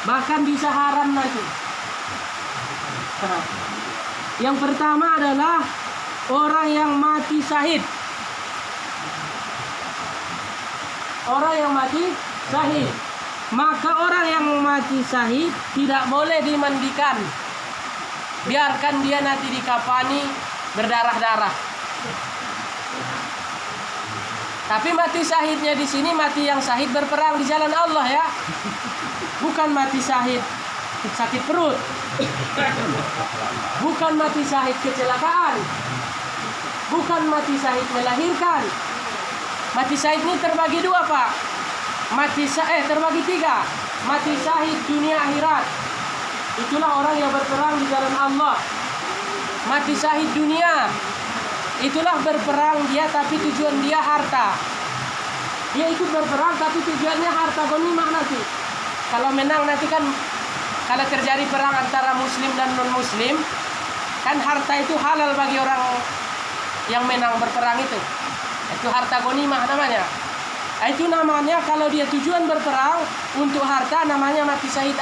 bahkan bisa haram nanti. Nah, yang pertama adalah orang yang mati syahid. Orang yang mati syahid. Maka orang yang mati syahid tidak boleh dimandikan. Biarkan dia nanti dikafani berdarah-darah. Tapi mati syahidnya di sini mati yang syahid berperang di jalan Allah ya. Bukan mati syahid sakit perut. Bukan mati syahid kecelakaan. Bukan mati syahid melahirkan. Mati syahid ini terbagi dua, Pak. Terbagi tiga. Mati syahid dunia akhirat. Itulah orang yang berperang di jalan Allah. Mati syahid dunia. Itulah berperang dia tapi tujuan dia harta. Dia ikut berperang tapi tujuannya harta ghanimah nanti. Kalau menang nanti kan, kalau terjadi perang antara muslim dan non muslim, kan harta itu halal bagi orang yang menang berperang itu. Itu harta ghanimah namanya. Itu namanya kalau dia tujuan berperang untuk harta namanya mati syahid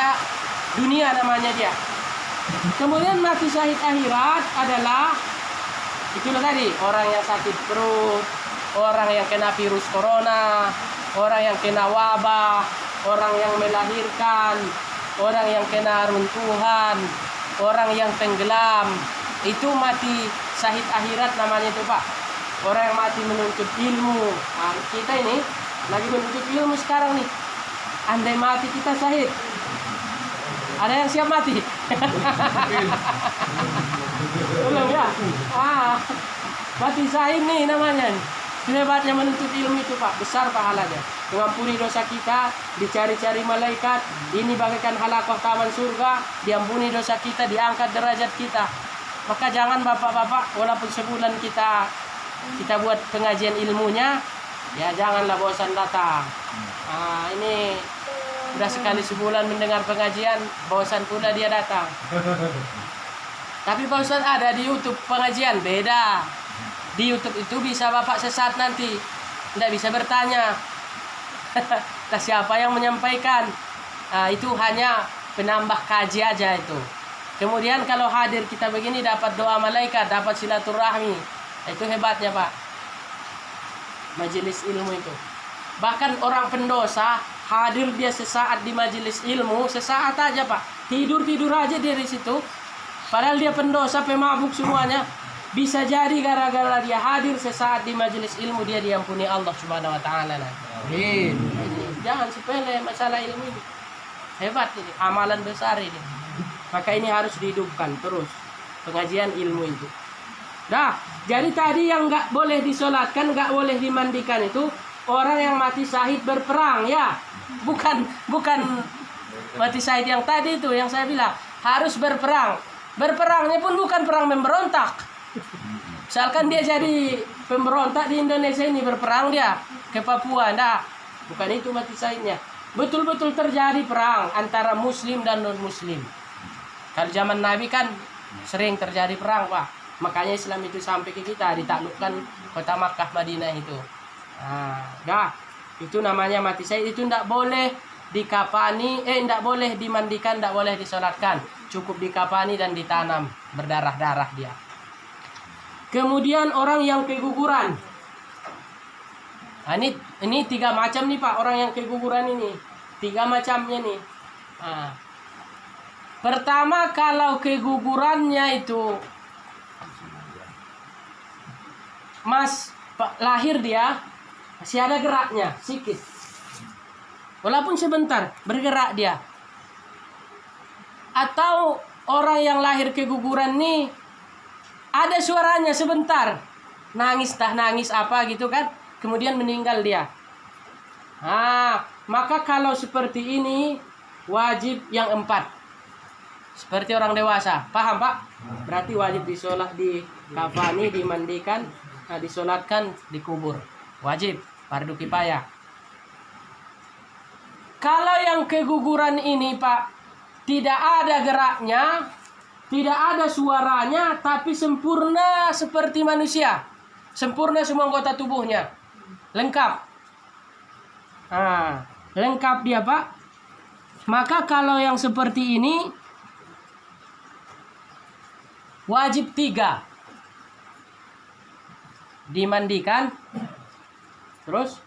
dunia namanya dia. Kemudian mati syahid akhirat adalah itulah tadi, orang yang sakit perut, orang yang kena virus corona, orang yang kena wabah, orang yang melahirkan, orang yang kena runtuhan, orang yang tenggelam. Itu mati syahid akhirat namanya itu, Pak. Orang yang mati menuntut ilmu. Nah, kita ini lagi menuntut ilmu sekarang nih. Andai mati kita syahid, ada yang siap mati? Belum ya? Mati syahid nih namanya. Hebatnya menuntut ilmu itu, Pak. Besar pahalanya. Mengampuni dosa kita, dicari-cari malaikat. Ini bagaikan halakoh taman surga. Diampuni dosa kita, diangkat derajat kita. Maka jangan bapak-bapak, walaupun sebulan kita buat pengajian ilmunya, ya janganlah bosan datang. Ini udah sekali sebulan mendengar pengajian, bosan pula dia datang. Tapi Pak Ustaz ada di YouTube pengajian, beda. Di YouTube itu bisa bapak sesat nanti, tidak bisa bertanya. Nah, siapa yang menyampaikan? Itu hanya penambah kaji aja itu. Kemudian kalau hadir kita begini dapat doa malaikat, dapat silaturahmi. Itu hebatnya, Pak. Majelis ilmu itu. Bahkan orang pendosa hadir dia sesaat di majelis ilmu, sesaat aja, Pak. Tidur aja dia di situ. Padahal dia pendosa, pemabuk semuanya. Bisa jadi gara-gara dia hadir sesaat di majelis ilmu dia diampuni Allah Subhanahu wa taala. Jangan sepele masalah ilmu ini. Hebat ini, amalan besar ini. Maka ini harus dihidupkan terus pengajian ilmu itu. Dah, jadi tadi yang nggak boleh disolatkan, nggak boleh dimandikan itu orang yang mati syahid berperang ya. Bukan mati syahid yang tadi itu yang saya bilang harus berperang. Berperangnya pun bukan perang memberontak. Misalkan dia jadi pemberontak di Indonesia ini, berperang dia ke Papua, nah, bukan itu mati syahidnya. Betul-betul terjadi perang antara muslim dan non muslim. Kalau zaman Nabi kan sering terjadi perang, Pak. Makanya Islam itu sampai ke kita, ditaklukkan kota Makkah, Madinah itu. Itu namanya mati syahid. Itu tidak boleh dikafani, tidak boleh dimandikan, tidak boleh disolatkan. Cukup dikafani dan ditanam berdarah-darah dia. Kemudian orang yang keguguran. Ini 3 macam nih, Pak, orang yang keguguran ini. 3 macamnya nih. Pertama, kalau kegugurannya itu lahir dia masih ada geraknya sedikit, walaupun sebentar bergerak dia. Atau orang yang lahir keguguran nih ada suaranya sebentar, nangis apa gitu kan, kemudian meninggal dia. Maka kalau seperti ini wajib yang 4. Seperti orang dewasa, paham, Pak? Berarti wajib disolat, dikafani, dimandikan, disolatkan, dikubur. Wajib, fardu kifayah. Kalau yang keguguran ini, Pak, tidak ada geraknya, tidak ada suaranya, tapi sempurna seperti manusia. Sempurna semua anggota tubuhnya. Lengkap. Lengkap dia, Pak. Maka kalau yang seperti ini wajib 3. Dimandikan, terus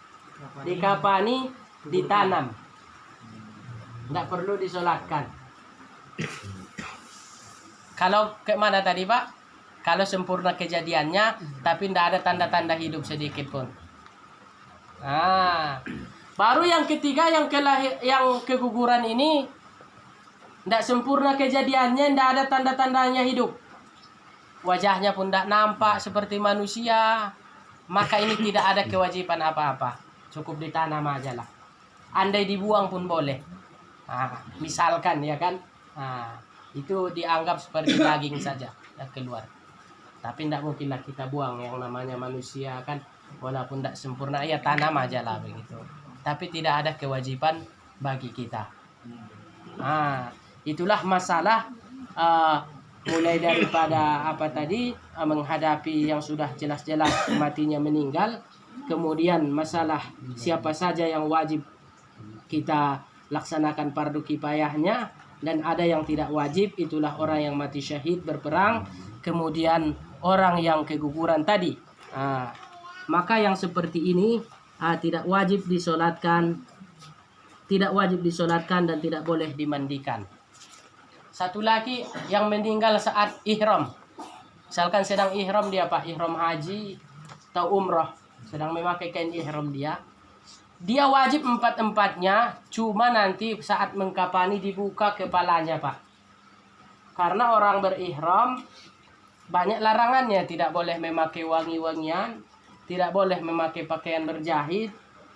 dikafani, ditanam. Tidak perlu disolatkan. Kalau ke mana tadi Pak? Kalau sempurna kejadiannya, tapi tidak ada tanda-tanda hidup sedikit pun. Nah, baru yang ketiga yang keguguran ini tidak sempurna kejadiannya, tidak ada tanda-tandanya hidup. Wajahnya pun tidak nampak seperti manusia. Maka ini tidak ada kewajiban apa-apa. Cukup ditanam aja lah. Andai dibuang pun boleh. Nah, misalkan ya kan. Nah, itu dianggap seperti daging saja yang keluar. Tapi tidak mungkinlah kita buang yang namanya manusia kan. Walaupun tidak sempurna ya tanam aja lah begitu. Tapi tidak ada kewajiban bagi kita. Nah, itulah masalah mulai daripada apa tadi menghadapi yang sudah jelas-jelas matinya meninggal. Kemudian masalah siapa saja yang wajib kita laksanakan fardu kifayahnya. Dan ada yang tidak wajib, itulah orang yang mati syahid berperang. Kemudian orang yang keguguran tadi. Maka yang seperti ini tidak wajib disolatkan. Tidak wajib disolatkan dan tidak boleh dimandikan. Satu lagi yang meninggal saat ihram. Misalkan sedang ihram dia Pak, ihram haji atau umroh. Sedang memakai kain ihram dia. Dia wajib 4-4-nya, cuma nanti saat mengkafani dibuka kepalanya Pak. Karena orang berihram banyak larangannya, tidak boleh memakai wangi-wangian, tidak boleh memakai pakaian berjahit,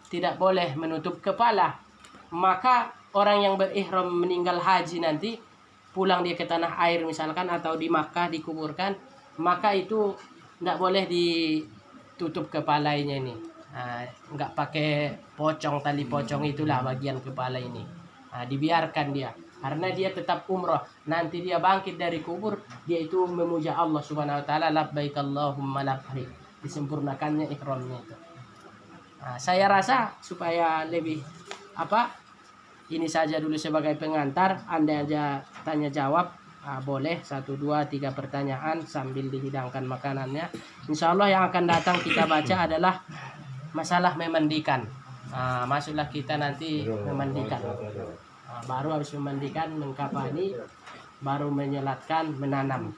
tidak boleh menutup kepala. Maka orang yang berihram meninggal haji nanti, pulang dia ke tanah air misalkan atau di Makkah dikuburkan, maka itu tidak boleh ditutup kepalanya ini. Nggak pakai pocong, tali pocong itulah bagian kepala ini. Dibiarkan dia karena dia tetap umroh. Nanti dia bangkit dari kubur, dia itu memuja Allah Subhanahu wa taala, labbaik Allahumma labbaik, disempurnakannya ihramnya itu. Saya rasa supaya lebih ini saja dulu sebagai pengantar. Anda aja tanya jawab, boleh 1, 2, 3 pertanyaan sambil dihidangkan makanannya. Insya Allah yang akan datang kita baca adalah masalah memandikan. Masuklah kita nanti memandikan. Baru habis memandikan, mengkafani, baru menyolatkan, menanam.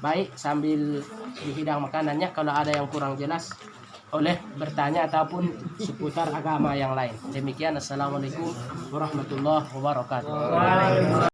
Baik, sambil dihidang makanannya, kalau ada yang kurang jelas oleh bertanya ataupun seputar agama yang lain. Demikian, assalamualaikum warahmatullahi wabarakatuh.